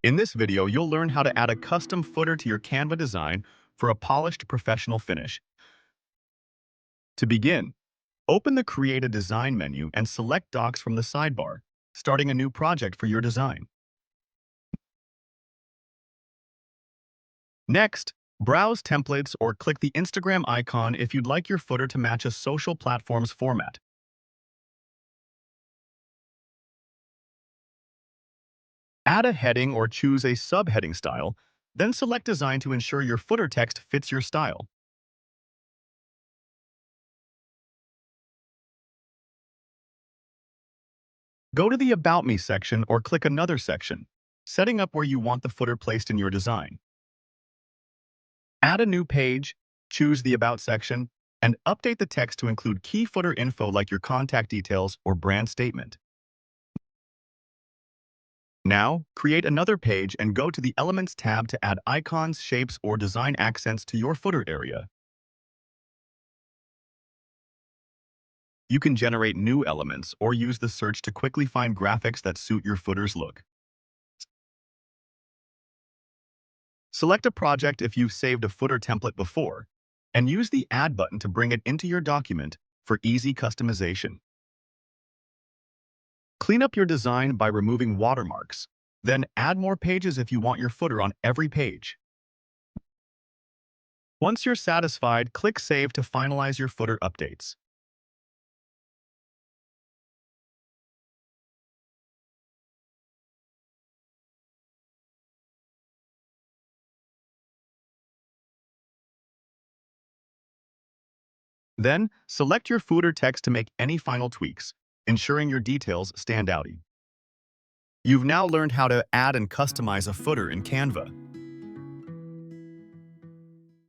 In this video, you'll learn how to add a custom footer to your Canva design for a polished professional finish. To begin, open the Create a Design menu and select Docs from the sidebar, starting a new project for your design. Next, browse templates or click the Instagram icon if you'd like your footer to match a social platform's format. Add a heading or choose a subheading style, then select Design to ensure your footer text fits your style. Go to the About Me section or click another section, setting up where you want the footer placed in your design. Add a new page, choose the About section, and update the text to include key footer info like your contact details or brand statement. Now, create another page and go to the Elements tab to add icons, shapes, or design accents to your footer area. You can generate new elements or use the search to quickly find graphics that suit your footer's look. Select a project if you've saved a footer template before, and use the Add button to bring it into your document for easy customization. Clean up your design by removing watermarks, then add more pages if you want your footer on every page. Once you're satisfied, click Save to finalize your footer updates. Then, select your footer text to make any final tweaks, ensuring your details stand out. You've now learned how to add and customize a footer in Canva.